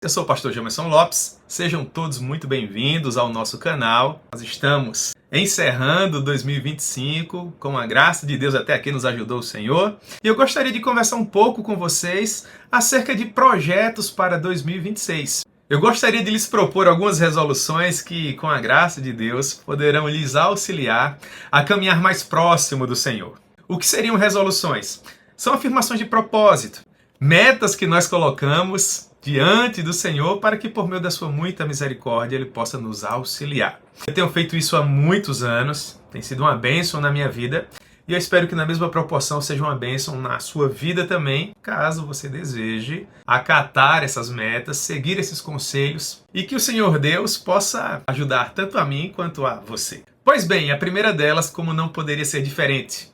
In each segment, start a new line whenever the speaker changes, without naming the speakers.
Eu sou o pastor Jamerson Lopes, sejam todos muito bem-vindos ao nosso canal. Nós estamos encerrando 2025, com a graça de Deus até aqui nos ajudou o Senhor. E eu gostaria de conversar um pouco com vocês acerca de projetos para 2026. Eu gostaria de lhes propor algumas resoluções que, com a graça de Deus, poderão lhes auxiliar a caminhar mais próximo do Senhor. O que seriam resoluções? São afirmações de propósito, metas que nós colocamos diante do Senhor para que por meio da sua muita misericórdia Ele possa nos auxiliar. Eu tenho feito isso há muitos anos, tem sido uma bênção na minha vida e eu espero que na mesma proporção seja uma bênção na sua vida também, caso você deseje acatar essas metas, seguir esses conselhos e que o Senhor Deus possa ajudar tanto a mim quanto a você. Pois bem, a primeira delas, como não poderia ser diferente,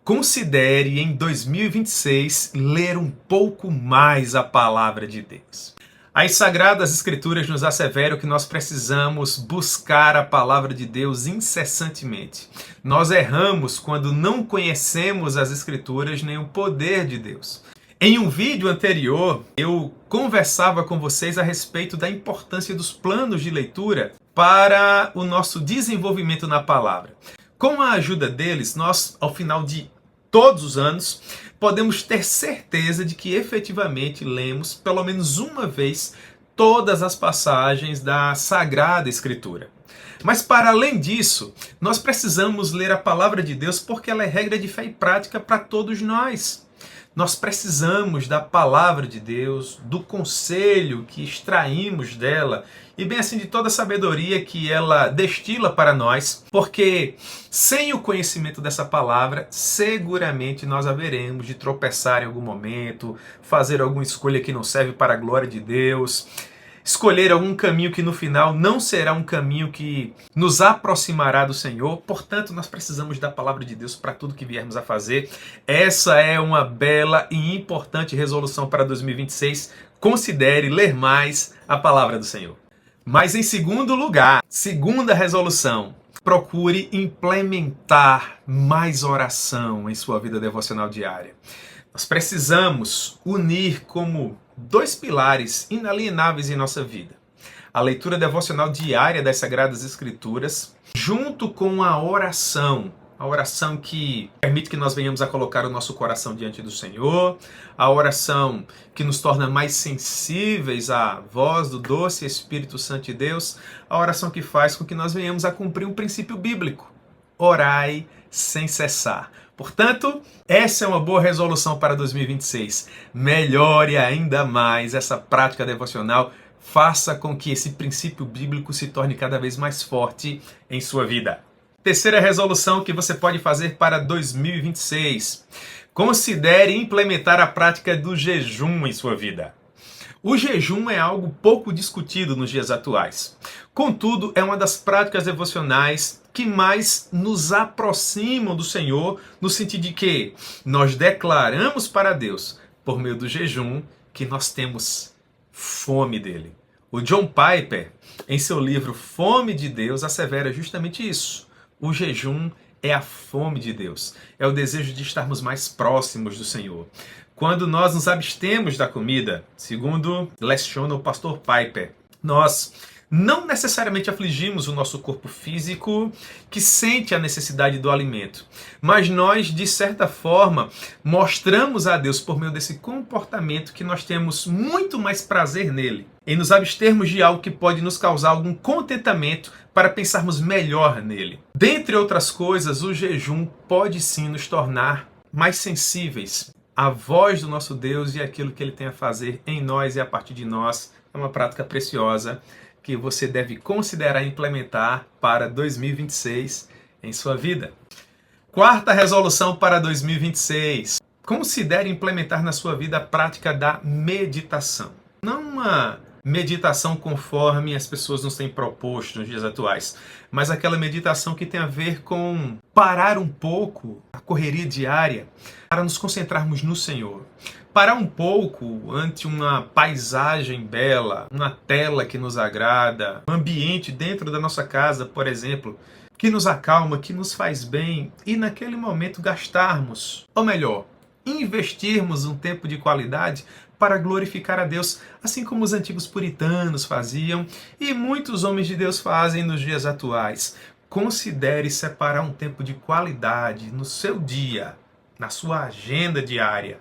considere em 2026 ler um pouco mais a palavra de Deus. As Sagradas Escrituras nos asseveram que nós precisamos buscar a palavra de Deus incessantemente. Nós erramos quando não conhecemos as Escrituras nem o poder de Deus. Em um vídeo anterior, eu conversava com vocês a respeito da importância dos planos de leitura para o nosso desenvolvimento na palavra. Com a ajuda deles, nós, ao final de todos os anos, podemos ter certeza de que efetivamente lemos, pelo menos uma vez, todas as passagens da Sagrada Escritura. Mas para além disso, nós precisamos ler a palavra de Deus porque ela é regra de fé e prática para todos nós. Nós precisamos da palavra de Deus, do conselho que extraímos dela e bem assim de toda a sabedoria que ela destila para nós, porque sem o conhecimento dessa palavra, seguramente nós haveremos de tropeçar em algum momento, fazer alguma escolha que não serve para a glória de Deus, escolher algum caminho que no final não será um caminho que nos aproximará do Senhor. Portanto, nós precisamos da palavra de Deus para tudo que viermos a fazer. Essa é uma bela e importante resolução para 2026. Considere ler mais a palavra do Senhor. Mas em segundo lugar, segunda resolução, procure implementar mais oração em sua vida devocional diária. Nós precisamos unir como dois pilares inalienáveis em nossa vida: a leitura devocional diária das Sagradas Escrituras, junto com a oração que permite que nós venhamos a colocar o nosso coração diante do Senhor, a oração que nos torna mais sensíveis à voz do doce Espírito Santo de Deus, a oração que faz com que nós venhamos a cumprir um princípio bíblico: orai sem cessar. Portanto, essa é uma boa resolução para 2026. Melhore ainda mais essa prática devocional. Faça com que esse princípio bíblico se torne cada vez mais forte em sua vida. Terceira resolução que você pode fazer para 2026. Considere implementar a prática do jejum em sua vida. O jejum é algo pouco discutido nos dias atuais. Contudo, é uma das práticas devocionais que mais nos aproximam do Senhor, no sentido de que nós declaramos para Deus, por meio do jejum, que nós temos fome dele. O John Piper, em seu livro Fome de Deus, assevera justamente isso. O jejum é a fome de Deus, é o desejo de estarmos mais próximos do Senhor. Quando nós nos abstemos da comida, segundo leciona o pastor Piper, nós não necessariamente afligimos o nosso corpo físico que sente a necessidade do alimento, mas nós, de certa forma, mostramos a Deus por meio desse comportamento que nós temos muito mais prazer nele, em nos abstermos de algo que pode nos causar algum contentamento para pensarmos melhor nele. Dentre outras coisas, o jejum pode sim nos tornar mais sensíveis à voz do nosso Deus e aquilo que Ele tem a fazer em nós e a partir de nós. É uma prática preciosa que você deve considerar implementar para 2026 em sua vida. Quarta resolução para 2026. Considere implementar na sua vida a prática da meditação. Não uma meditação conforme as pessoas nos têm proposto nos dias atuais, mas aquela meditação que tem a ver com parar um pouco a correria diária para nos concentrarmos no Senhor. Parar um pouco ante uma paisagem bela, uma tela que nos agrada, um ambiente dentro da nossa casa, por exemplo, que nos acalma, que nos faz bem, e naquele momento gastarmos, ou melhor, investirmos um tempo de qualidade para glorificar a Deus, assim como os antigos puritanos faziam e muitos homens de Deus fazem nos dias atuais. Considere separar um tempo de qualidade no seu dia, na sua agenda diária,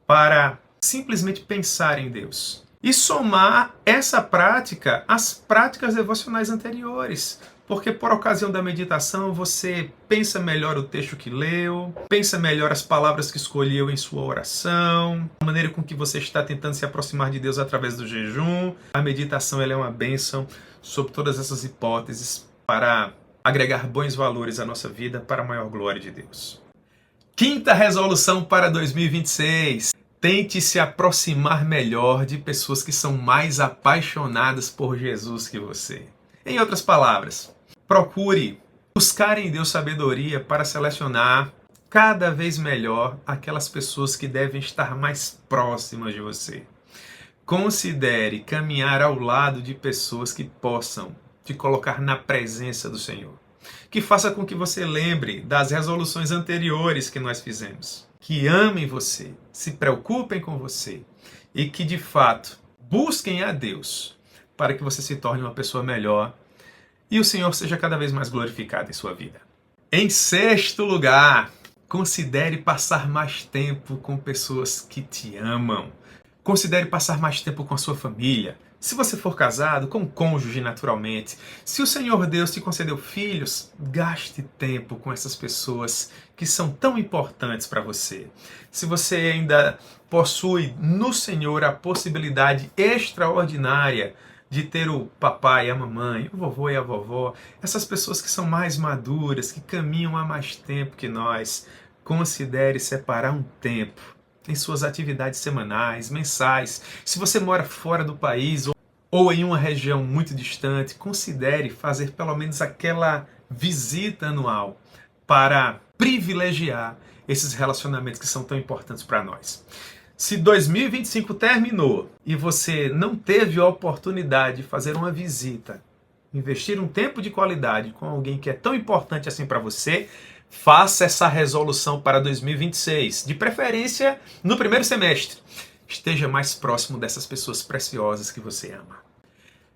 para simplesmente pensar em Deus. E somar essa prática às práticas devocionais anteriores. Porque por ocasião da meditação você pensa melhor o texto que leu, pensa melhor as palavras que escolheu em sua oração, a maneira com que você está tentando se aproximar de Deus através do jejum. A meditação ela é uma bênção sobre todas essas hipóteses para agregar bons valores à nossa vida para a maior glória de Deus. Quinta resolução para 2026. Tente se aproximar melhor de pessoas que são mais apaixonadas por Jesus que você. Em outras palavras, procure buscar em Deus sabedoria para selecionar cada vez melhor aquelas pessoas que devem estar mais próximas de você. Considere caminhar ao lado de pessoas que possam te colocar na presença do Senhor. Que faça com que você lembre das resoluções anteriores que nós fizemos. Que amem você, se preocupem com você e que, de fato, busquem a Deus para que você se torne uma pessoa melhor e o Senhor seja cada vez mais glorificado em sua vida. Em sexto lugar, considere passar mais tempo com pessoas que te amam. Considere passar mais tempo com a sua família. Se você for casado, com o cônjuge naturalmente. Se o Senhor Deus te concedeu filhos, gaste tempo com essas pessoas que são tão importantes para você. Se você ainda possui no Senhor a possibilidade extraordinária de ter o papai e a mamãe, o vovô e a vovó, essas pessoas que são mais maduras, que caminham há mais tempo que nós, considere separar um tempo em suas atividades semanais, mensais. Se você mora fora do país ou em uma região muito distante, considere fazer pelo menos aquela visita anual para privilegiar esses relacionamentos que são tão importantes para nós. Se 2025 terminou e você não teve a oportunidade de fazer uma visita, investir um tempo de qualidade com alguém que é tão importante assim para você, faça essa resolução para 2026, de preferência no primeiro semestre. Esteja mais próximo dessas pessoas preciosas que você ama.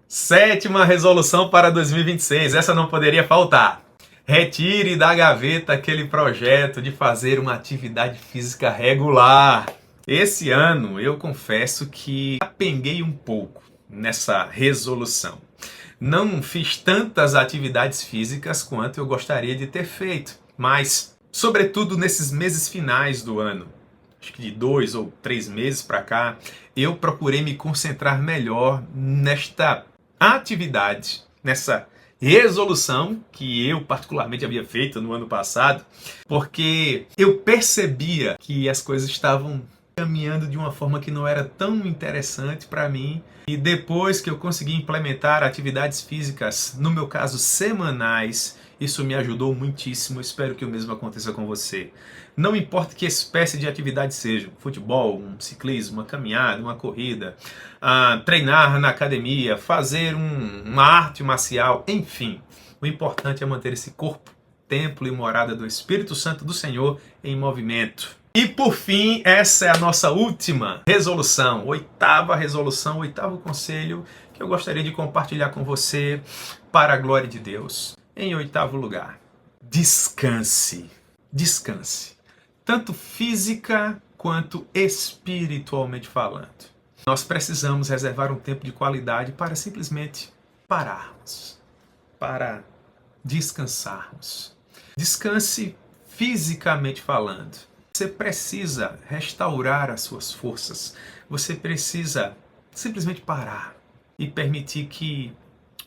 Sétima resolução para 2026, essa não poderia faltar. Retire da gaveta aquele projeto de fazer uma atividade física regular. Esse ano eu confesso que apenguei um pouco nessa resolução. Não fiz tantas atividades físicas quanto eu gostaria de ter feito. Mas, sobretudo nesses meses finais do ano, acho que de 2 ou 3 meses para cá, eu procurei me concentrar melhor nesta atividade, nessa resolução que eu particularmente havia feito no ano passado, porque eu percebia que as coisas estavam caminhando de uma forma que não era tão interessante para mim. E depois que eu consegui implementar atividades físicas, no meu caso semanais, isso me ajudou muitíssimo. Espero que o mesmo aconteça com você. Não importa que espécie de atividade seja, futebol, um ciclismo, uma caminhada, uma corrida, treinar na academia, fazer uma arte marcial, enfim. O importante é manter esse corpo, templo e morada do Espírito Santo do Senhor em movimento. E por fim, essa é a nossa última resolução, oitava resolução, oitavo conselho que eu gostaria de compartilhar com você para a glória de Deus. Em oitavo lugar, descanse. Descanse. Tanto física quanto espiritualmente falando. Nós precisamos reservar um tempo de qualidade para simplesmente pararmos, para descansarmos. Descanse fisicamente falando. Você precisa restaurar as suas forças. Você precisa simplesmente parar e permitir que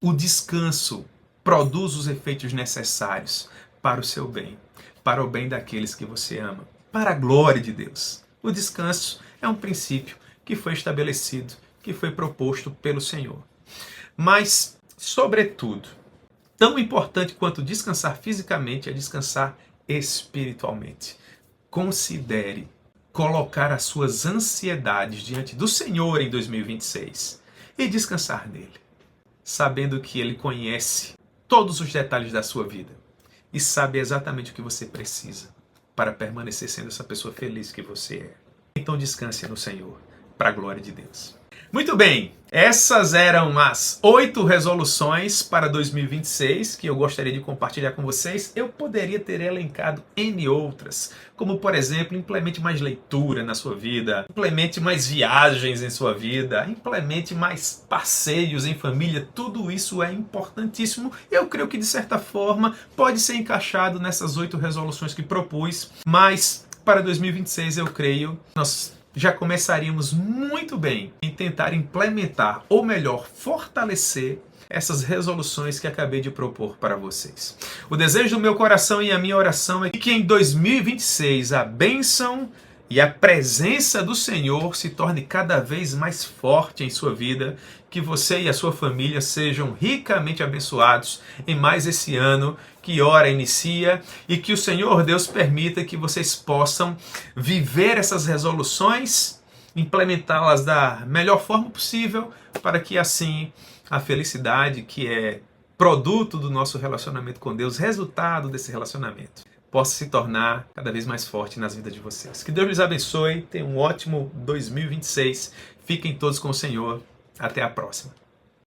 o descanso produza os efeitos necessários para o seu bem, para o bem daqueles que você ama, para a glória de Deus. O descanso é um princípio que foi estabelecido, que foi proposto pelo Senhor. Mas, sobretudo, tão importante quanto descansar fisicamente é descansar espiritualmente. Considere colocar as suas ansiedades diante do Senhor em 2026 e descansar nele, sabendo que Ele conhece todos os detalhes da sua vida e sabe exatamente o que você precisa para permanecer sendo essa pessoa feliz que você é. Então descanse no Senhor, para a glória de Deus. Muito bem, essas eram as 8 resoluções para 2026 que eu gostaria de compartilhar com vocês. Eu poderia ter elencado N outras, como por exemplo, implemente mais leitura na sua vida, implemente mais viagens em sua vida, implemente mais passeios em família. Tudo isso é importantíssimo e eu creio que de certa forma pode ser encaixado nessas 8 resoluções que propus, mas para 2026 eu creio nós já começaríamos muito bem em tentar implementar, ou melhor, fortalecer essas resoluções que acabei de propor para vocês. O desejo do meu coração e a minha oração é que em 2026 a bênção e a presença do Senhor se torne cada vez mais forte em sua vida, que você e a sua família sejam ricamente abençoados em mais esse ano que ora inicia, e que o Senhor Deus permita que vocês possam viver essas resoluções, implementá-las da melhor forma possível, para que assim a felicidade, que é produto do nosso relacionamento com Deus, resultado desse relacionamento, possa se tornar cada vez mais forte nas vidas de vocês. Que Deus lhes abençoe, tenham um ótimo 2026, fiquem todos com o Senhor, até a próxima.